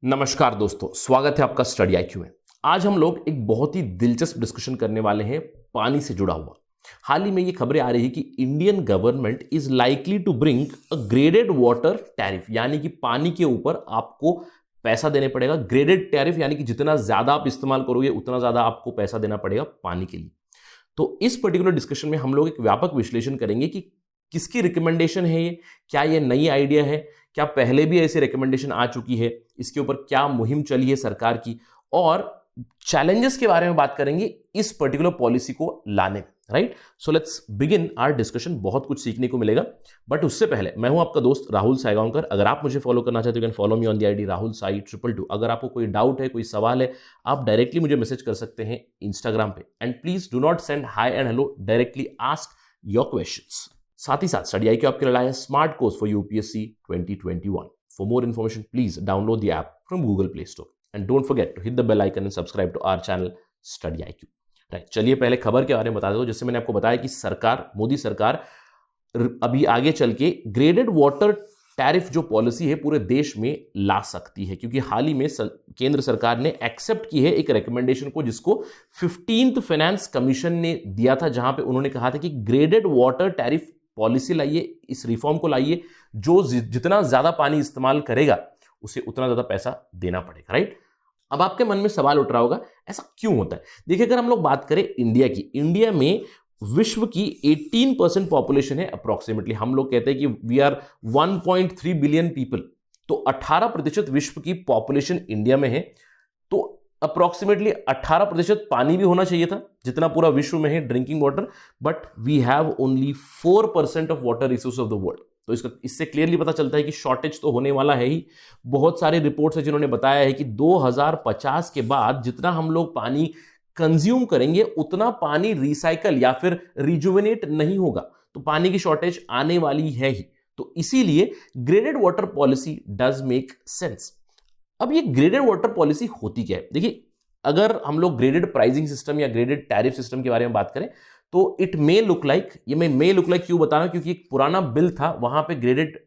नमस्कार दोस्तों, स्वागत है आपका स्टडी आईक्यू में। आज हम लोग एक बहुत ही दिलचस्प डिस्कशन करने वाले हैं पानी से जुड़ा हुआ। हाल ही में ये खबरें आ रही है कि Indian government is likely to bring a graded water tariff, यानी कि पानी के ऊपर आपको पैसा देने पड़ेगा। ग्रेडेड टैरिफ यानी कि जितना ज्यादा आप इस्तेमाल करोगे उतना ज्यादा आपको पैसा देना पड़ेगा पानी के लिए। तो इस पर्टिकुलर डिस्कशन में हम लोग एक व्यापक विश्लेषण करेंगे कि किसकी रिकमेंडेशन है ये, क्या ये नई आइडिया है, क्या पहले भी ऐसी रिकमेंडेशन आ चुकी है, इसके ऊपर क्या मुहिम चली है सरकार की, और चैलेंजेस के बारे में बात करेंगे इस पर्टिकुलर पॉलिसी को लाने में। Right, so let's begin our discussion. बहुत कुछ सीखने को मिलेगा, बट उससे पहले मैं हूं आपका दोस्त राहुल सायगांवकर। अगर आप मुझे फॉलो करना चाहते हो can follow me on the ID Rahul Sai 222। अगर आपको कोई डाउट है, कोई सवाल है, आप डायरेक्टली मुझे मैसेज कर सकते हैं इंस्टाग्राम पे। And please do not send hi and hello, directly ask your questions. साथ ही साथ स्टडी आईक्यू आपके लिए लाया है smart course for UPSC 2021। For more information please download the app from Google Play Store and don't forget to hit the bell icon and subscribe to our channel Study IQ. Right, चलिए पहले खबर के बारे में बता देता हूं। जैसे मैंने आपको बताया कि सरकार, मोदी सरकार अभी आगे चल के ग्रेडेड वाटर टैरिफ जो पॉलिसी है पूरे देश में ला सकती है, क्योंकि हाल ही में केंद्र सरकार ने एक्सेप्ट की है एक रिकमेंडेशन को, जिसको 15th फाइनेंस कमीशन ने दिया था, जहां पे उन्होंने कहा था कि ग्रेडेड वाटर टैरिफ पॉलिसी लाइए, इस रिफॉर्म को लाइए, जो जितना ज्यादा पानी इस्तेमाल करेगा उसे उतना ज्यादा पैसा देना पड़ेगा। राइट, अब आपके मन में सवाल उठ रहा होगा ऐसा क्यों होता है। देखिए, अगर हम लोग बात करें इंडिया की, इंडिया में विश्व की 18% पॉपुलेशन है अप्रोक्सीमेटली। हम लोग कहते हैं कि वी आर 1.3 बिलियन पीपल, तो 18% विश्व की पॉपुलेशन इंडिया में है। तो अप्रोक्सीमेटली 18% पानी भी होना चाहिए था जितना पूरा विश्व में है drinking water, but we have only 4% of water resource of the world. तो इससे क्लियरली पता चलता है कि शॉर्टेज तो होने वाला है ही। बहुत सारे रिपोर्ट्स है जिन्होंने बताया है कि 2050 के बाद जितना हम लोग पानी कंज्यूम करेंगे उतना पानी रिसाइकल या फिर रिजुविनेट नहीं होगा, तो पानी की शॉर्टेज आने वाली है ही। तो इसीलिए graded water policy does make sense. अब ये ग्रेडेड वाटर पॉलिसी होती क्या है? देखिए, अगर हम लोग ग्रेडेड प्राइसिंग सिस्टम या ग्रेडेड टैरिफ सिस्टम के बारे में बात करें तो इट मे लुक लाइक, ये मैं मे लुक लाइक क्यों बता रहा हूं, क्योंकि एक पुराना बिल था, वहां पे ग्रेडेड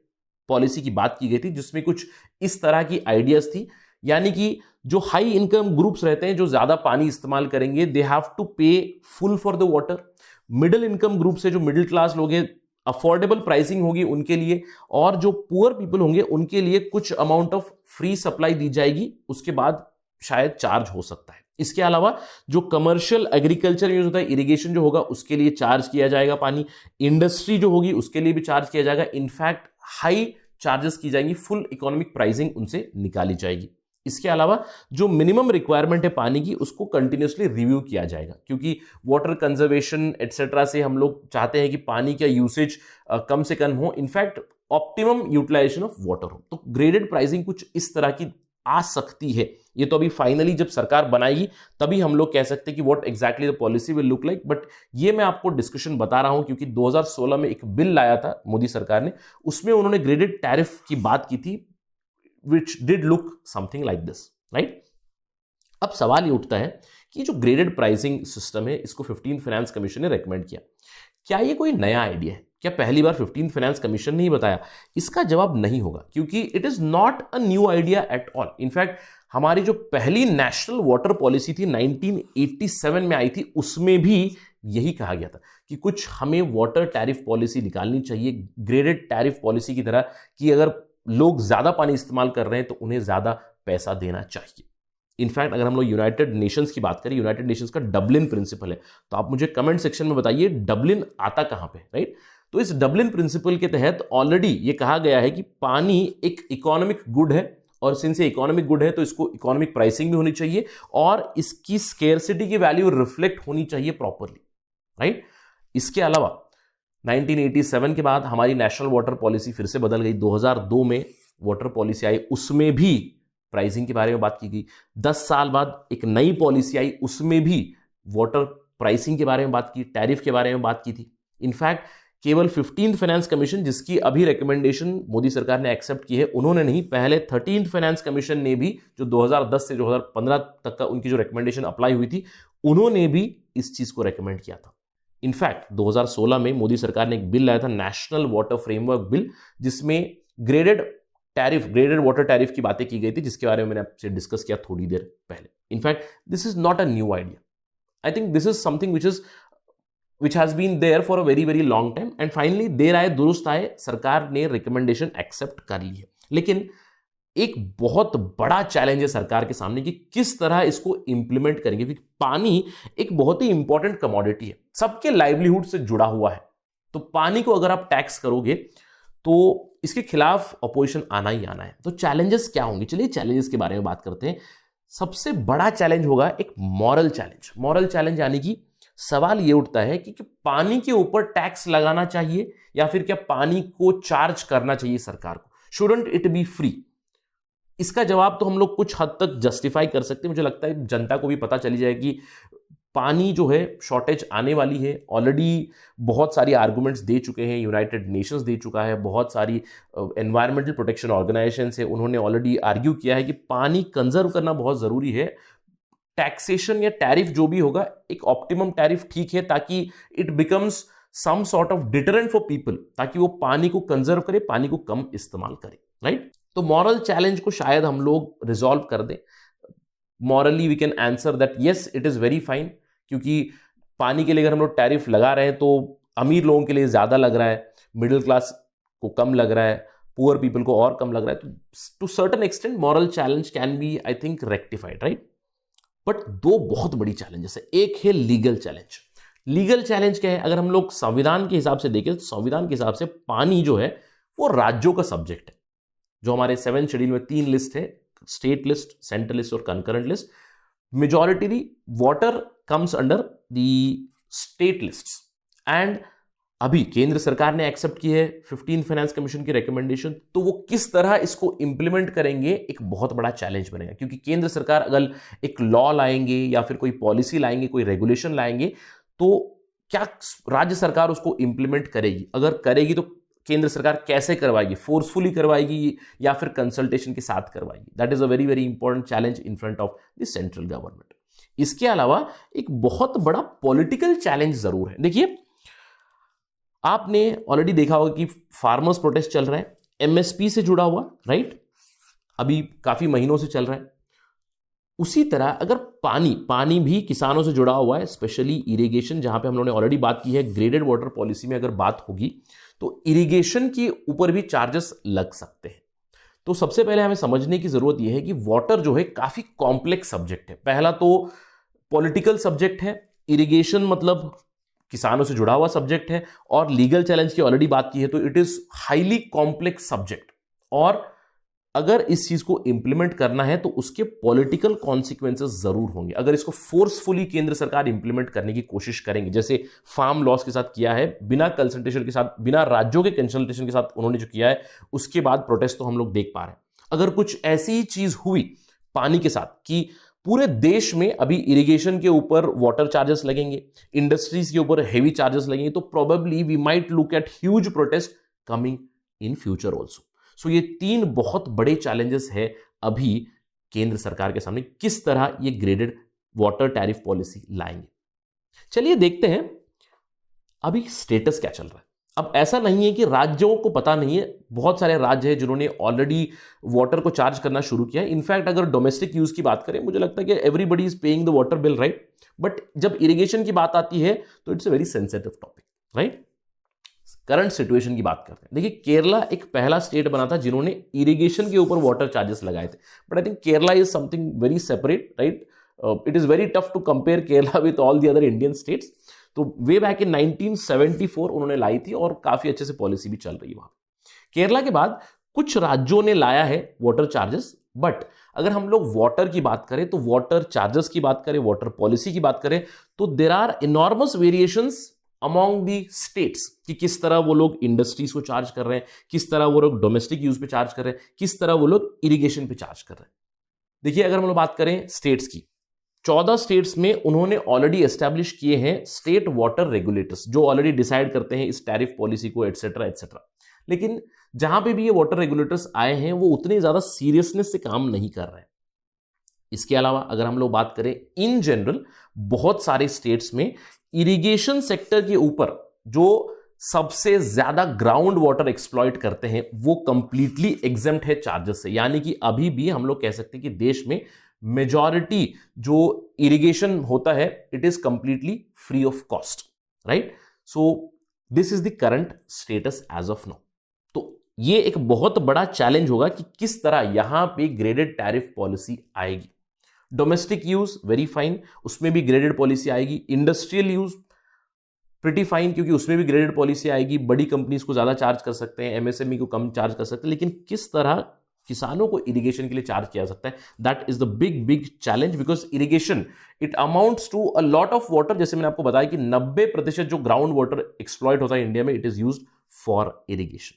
पॉलिसी की बात की गई थी, जिसमें कुछ इस तरह की आइडियाज थी, यानी कि जो हाई इनकम ग्रुप्स रहते हैं, जो ज्यादा पानी इस्तेमाल करेंगे, दे हैव टू पे full for the water. Middle income group से जो मिडिल क्लास लोग हैं, अफोर्डेबल प्राइसिंग होगी उनके लिए, और जो पुअर पीपल होंगे उनके लिए कुछ अमाउंट ऑफ फ्री सप्लाई दी जाएगी, उसके बाद शायद चार्ज हो सकता है। इसके अलावा जो कमर्शियल एग्रीकल्चर यूज होता है, इरिगेशन जो होगा उसके लिए चार्ज किया जाएगा पानी, इंडस्ट्री जो होगी उसके लिए भी चार्ज किया जाएगा। इनफैक्ट हाई चार्जेस की जाएंगी, फुल इकोनॉमिक प्राइसिंग उनसे निकाली जाएगी। इसके अलावा जो मिनिमम रिक्वायरमेंट है पानी की, उसको कंटिन्यूसली रिव्यू किया जाएगा, क्योंकि वाटर कंजर्वेशन एटसेट्रा से हम लोग चाहते हैं कि पानी का यूसेज कम से कम हो, in fact optimum utilisation of water हो। तो ग्रेडेड प्राइसिंग कुछ इस तरह की आ सकती है। ये तो अभी फाइनली जब सरकार बनाएगी तभी हम लोग कह सकते हैं कि what exactly the policy will look like, but ये मैं आपको डिस्कशन बता रहा हूं क्योंकि 2016 में एक बिल लाया था मोदी सरकार ने, उसमें उन्होंने ग्रेडेड टैरिफ की बात की थी, which did look something like this, right? अब सवाल ये उठता है कि जो ग्रेडेड प्राइसिंग सिस्टम है, इसको 15th फाइनेंस कमीशन ने रेकमेंड किया, क्या ये कोई नया आइडिया है? क्या पहली बार 15th फाइनेंस कमीशन ने ही बताया? इसका जवाब नहीं होगा, क्योंकि it is not a new idea at all. In fact हमारी जो पहली नेशनल वाटर पॉलिसी थी 1987 में आई थी, उसमें भी यही कहा गया था कि कुछ हमें वाटर टैरिफ पॉलिसी निकालनी चाहिए ग्रेडेड टैरिफ पॉलिसी की तरह, कि अगर लोग ज्यादा पानी इस्तेमाल कर रहे हैं तो उन्हें ज्यादा पैसा देना चाहिए। इनफैक्ट अगर हम लोग यूनाइटेड नेशंस की बात करें, यूनाइटेड नेशंस का डबलिन प्रिंसिपल है, तो आप मुझे कमेंट सेक्शन में बताइए डबलिन आता कहां पे, राइट? तो इस डबलिन प्रिंसिपल के तहत ऑलरेडी ये कहा गया है कि पानी एक इकोनॉमिक गुड है, और सिंस ये इकोनॉमिक गुड है तो इसको इकोनॉमिक प्राइसिंग भी होनी चाहिए, और इसकी स्केर्सिटी की वैल्यू रिफ्लेक्ट होनी चाहिए प्रॉपरली, राइट? इसके अलावा 1987 के बाद हमारी नेशनल वाटर पॉलिसी फिर से बदल गई। 2002 में वाटर पॉलिसी आई, उसमें भी प्राइसिंग के बारे में बात की गई। 10 साल बाद एक नई पॉलिसी आई, उसमें भी वाटर प्राइसिंग के बारे में बात की, टैरिफ के बारे में बात की थी। इनफैक्ट केवल 15th फाइनेंस कमीशन, जिसकी अभी रिकमेंडेशन मोदी सरकार ने एक्सेप्ट की है, उन्होंने नहीं, पहले 13th फाइनेंस कमीशन ने भी, जो 2010 से 2015 तक का उनकी जो रिकमेंडेशन अप्लाई हुई थी, उन्होंने भी इस चीज को रिकमेंड किया था। इनफैक्ट 2016 में मोदी सरकार ने एक बिल लाया था, नेशनल वाटर फ्रेमवर्क बिल, जिसमें graded tariff, graded water tariff की बातें की गई थी, जिसके बारे में मैंने आपसे डिस्कस किया थोड़ी देर पहले. In fact this is not a new idea. I think this is something which has been there for a very very long time and finally देर आए दुरुस्त आए, सरकार ने रिकमेंडेशन एक्सेप्ट कर ली है. लेकिन एक बहुत बड़ा चैलेंज है सरकार के सामने कि किस तरह इसको इंप्लीमेंट करेंगे, क्योंकि पानी एक बहुत ही इंपॉर्टेंट कमोडिटी है, सबके लाइवलीहुड से जुड़ा हुआ है. तो पानी को अगर आप टैक्स करोगे तो इसके खिलाफ अपोजिशन आना ही आना है. तो चैलेंजेस क्या होंगे, चलिए चैलेंजेस के बारे में बात करते हैं. सबसे बड़ा चैलेंज होगा एक मॉरल चैलेंज. मॉरल चैलेंज यानी कि सवाल यह उठता है कि पानी के ऊपर टैक्स लगाना चाहिए या फिर क्या पानी को चार्ज करना चाहिए सरकार को. Shouldn't it be free? इसका जवाब तो हम लोग कुछ हद तक जस्टिफाई कर सकते हैं. मुझे लगता है जनता को भी पता चली जाए कि पानी जो है शॉर्टेज आने वाली है. ऑलरेडी बहुत सारी आर्गुमेंट्स दे चुके हैं, यूनाइटेड नेशंस दे चुका है, बहुत सारी एनवायरमेंटल प्रोटेक्शन ऑर्गेनाइजेशंस है, उन्होंने ऑलरेडी आर्ग्यू किया है कि पानी कंजर्व करना बहुत ज़रूरी है. टैक्सेशन या टैरिफ जो भी होगा, एक ऑप्टिमम टैरिफ ठीक है ताकि it becomes some sort of deterrent for people, ताकि वो पानी को कंजर्व करे, पानी को कम इस्तेमाल करे. राइट. तो मॉरल चैलेंज को शायद हम लोग रिजॉल्व कर दें. Morally we can answer that yes it is very fine, क्योंकि पानी के लिए अगर हम लोग टैरिफ लगा रहे हैं तो अमीर लोगों के लिए ज़्यादा लग रहा है, मिडिल क्लास को कम लग रहा है, पुअर पीपल को और कम लग रहा है. तो to certain extent moral challenge can be I think rectified. Right. But दो बहुत बड़ी चैलेंजेस है. एक है लीगल चैलेंज. लीगल चैलेंज क्या है? अगर हम लोग संविधान के हिसाब से देखें तो संविधान के हिसाब से पानी जो है वो राज्यों का सब्जेक्ट है. जो हमारे 7 शेड्यूल में 3 लिस्ट है, स्टेट लिस्ट, सेंट्रल लिस्ट और concurrent list. Majority water comes under the state list. And अभी केंद्र सरकार ने एक्सेप्ट की है 15 फाइनेंस कमीशन की रिकमेंडेशन. तो वो किस तरह इसको इंप्लीमेंट करेंगे एक बहुत बड़ा चैलेंज बनेगा, क्योंकि केंद्र सरकार अगर एक लॉ लाएंगे या फिर कोई पॉलिसी लाएंगे, कोई रेगुलेशन लाएंगे, तो क्या राज्य सरकार उसको इंप्लीमेंट करेगी? अगर करेगी तो केंद्र सरकार कैसे करवाएगी? फोर्सफुली करवाएगी या फिर कंसल्टेशन के साथ करवाएगी? That is a very very important challenge in front of the central government. इसके अलावा एक बहुत बड़ा पॉलिटिकल चैलेंज जरूर है. देखिए, आपने ऑलरेडी देखा होगा कि फार्मर्स प्रोटेस्ट चल रहा है, एमएसपी से जुड़ा हुआ. राइट. अभी काफी महीनों से चल रहा है. उसी तरह अगर पानी भी किसानों से जुड़ा हुआ है, स्पेशली इरिगेशन, जहां पे हम लोगों ने ऑलरेडी बात की है. ग्रेडेड वाटर पॉलिसी में अगर बात होगी तो इरिगेशन के ऊपर भी चार्जेस लग सकते हैं. तो सबसे पहले हमें समझने की जरूरत यह है कि वाटर जो है काफी कॉम्प्लेक्स सब्जेक्ट है. पहला तो पॉलिटिकल सब्जेक्ट है, इरिगेशन मतलब किसानों से जुड़ा हुआ सब्जेक्ट है, और लीगल चैलेंज की ऑलरेडी बात की है तो it is highly complex subject. और अगर इस चीज को इंप्लीमेंट करना है तो उसके पॉलिटिकल कॉन्सिक्वेंसेस जरूर होंगे. अगर इसको फोर्सफुली केंद्र सरकार इंप्लीमेंट करने की कोशिश करेंगे, जैसे फार्म लॉस के साथ किया है, बिना कंसल्टेशन के साथ, बिना राज्यों के कंसल्टेशन के साथ उन्होंने जो किया है, उसके बाद प्रोटेस्ट तो हम लोग देख पा रहे हैं. अगर कुछ ऐसी चीज हुई पानी के साथ कि पूरे देश में अभी इरिगेशन के ऊपर वाटर चार्जेस लगेंगे, इंडस्ट्रीज के ऊपर हेवी चार्जेस लगेंगे, तो probably we might look at huge protest coming in future also. So ये 3 बहुत बड़े चैलेंजेस है अभी केंद्र सरकार के सामने, किस तरह ये ग्रेडेड वाटर टैरिफ पॉलिसी लाएंगे. चलिए देखते हैं अभी स्टेटस क्या चल रहा है. अब ऐसा नहीं है कि राज्यों को पता नहीं है, बहुत सारे राज्य हैं जिन्होंने ऑलरेडी वाटर को चार्ज करना शुरू किया है. इनफैक्ट अगर डोमेस्टिक यूज की बात करें, मुझे लगता है कि everybody is paying the water bill. Right. But जब इरिगेशन की बात आती है तो it's a very sensitive topic. Right. Current situation की बात करते हैं. देखिए, केरला एक पहला स्टेट बना था जिन्होंने इरिगेशन के ऊपर वाटर चार्जेस लगाए थे. But I think Kerala is something very separate. Right. It is very tough to compare Kerala with all the other Indian states. तो वे बैक इन 1974 उन्होंने लाई थी और काफी अच्छे से पॉलिसी भी चल रही है वहां. केरला के बाद कुछ राज्यों ने लाया है वाटर चार्जेस. बट अगर हम लोग वाटर की बात करें तो वाटर चार्जेस की बात करें, वाटर पॉलिसी की बात करें, तो there are enormous variations among the states कि किस तरह वो लोग इंडस्ट्रीज को चार्ज कर रहे हैं, किस तरह वो लोग डोमेस्टिक यूज पे चार्ज कर रहे हैं, किस तरह वो लोग इरिगेशन पे चार्ज कर रहे हैं. देखिए, अगर हम लोग बात करें स्टेट्स की, 14 स्टेट्स में उन्होंने ऑलरेडी एस्टैब्लिश किए हैं स्टेट वाटर रेगुलेटर्स, जो ऑलरेडी डिसाइड करते हैं इस टैरिफ पॉलिसी को, एटसेट्रा एटसेट्रा. लेकिन जहां पे भी ये वाटर रेगुलेटर्स आए हैं वो उतने ज्यादा सीरियसनेस से काम नहीं कर रहे हैं. इसके अलावा अगर हम लोग बात करें इन जनरल, बहुत सारे स्टेट्स में इरिगेशन सेक्टर के ऊपर जो सबसे ज्यादा ग्राउंड वाटर एक्सप्लॉइट करते हैं वो कंप्लीटली एग्जेम्प्ट है चार्जेस से। यानी कि अभी भी हम लोग कह सकते हैं कि देश में मेजॉरिटी जो इरिगेशन होता है it is completely free of cost, right? So this is the current status as of now. तो ये एक बहुत बड़ा चैलेंज होगा कि किस तरह यहां पे ग्रेडेड टैरिफ पॉलिसी आएगी। डोमेस्टिक यूज वेरी फाइन, उसमें भी ग्रेडेड पॉलिसी आएगी। इंडस्ट्रियल यूज प्रिटी फाइन, क्योंकि उसमें भी ग्रेडेड पॉलिसी आएगी। बड़ी कंपनीज को ज्यादा चार्ज कर सकते हैं, एमएसएमई को कम चार्ज कर सकते हैं, लेकिन किस तरह किसानों को इरिगेशन के लिए चार्ज किया जा सकता है, that is the big big challenge. Because irrigation it amounts to a lot of water. जैसे मैंने आपको बताया कि 90% जो ग्राउंड वाटर एक्सप्लॉइट होता है इंडिया में it is used for irrigation.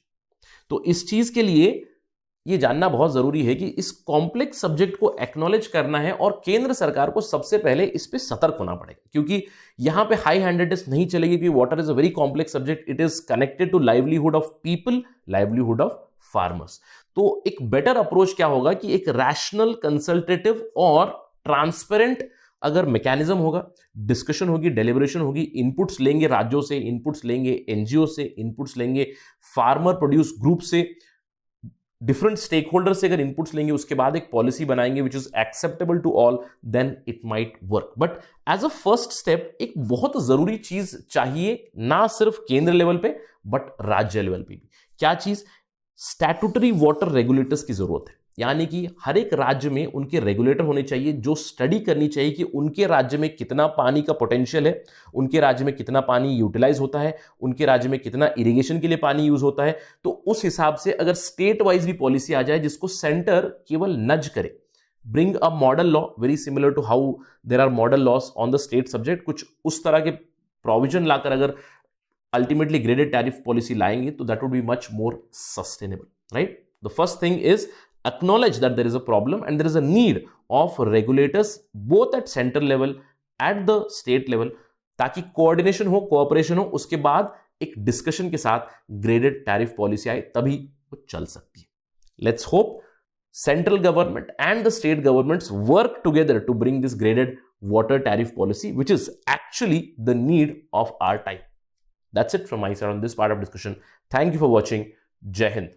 तो इस चीज के लिए ये जानना बहुत जरूरी है कि इस कॉम्प्लेक्स सब्जेक्ट को एक्नॉलेज करना है और केंद्र सरकार को सबसे पहले इस पे सतर्क होना पड़ेगा, क्योंकि यहां पे हाई हैंडेडनेस नहीं चलेगी। कि water is a very complex subject, it is connected to livelihood of people, livelihood of farmers. तो एक बेटर अप्रोच क्या होगा कि एक रैशनल, कंसल्टेटिव और ट्रांसपेरेंट अगर मैकेनिज्म होगा, डिस्कशन होगी, डेलिब्रेशन होगी, इनपुट्स लेंगे राज्यों से, इनपुट्स लेंगे एनजीओ से, इनपुट्स लेंगे फार्मर प्रोड्यूस ग्रुप से, डिफरेंट स्टेक होल्डर से अगर इनपुट्स लेंगे, उसके बाद एक पॉलिसी बनाएंगे which is acceptable to all, then it might work. But as a first step एक बहुत जरूरी चीज चाहिए, ना सिर्फ केंद्र लेवल पे बट राज्य लेवल पे भी। क्या चीज? स्टैट्यूटरी वाटर रेगुलेटर्स की जरूरत है। यानी कि हर एक राज्य में उनके रेगुलेटर होने चाहिए जो स्टडी करनी चाहिए कि उनके राज्य में कितना पानी का पोटेंशियल है, उनके राज्य में कितना पानी यूटिलाइज होता है, उनके राज्य में कितना इरिगेशन के लिए पानी यूज होता है। तो उस हिसाब से अगर स्टेट वाइज भी पॉलिसी आ जाए जिसको सेंटर केवल नज करे, bring a model law very similar to how there are model laws on the state subject, कुछ उस तरह के प्रोविजन लाकर अगर अल्टीमेटली ग्रेडेड टैरिफ पॉलिसी लाएंगे तो that would be much more sustainable, right? The first thing is acknowledge that there is a problem and there is a need of regulators both at central level, at the state level, ताकि coordination हो, cooperation हो, उसके बाद एक discussion के साथ graded tariff policy आए, तभी वो चल सकती है। Let's hope central government and the state governments work together to bring this graded water tariff policy which is actually the need of our time. That's it from my side on this part of discussion. Thank you for watching. Jai Hind.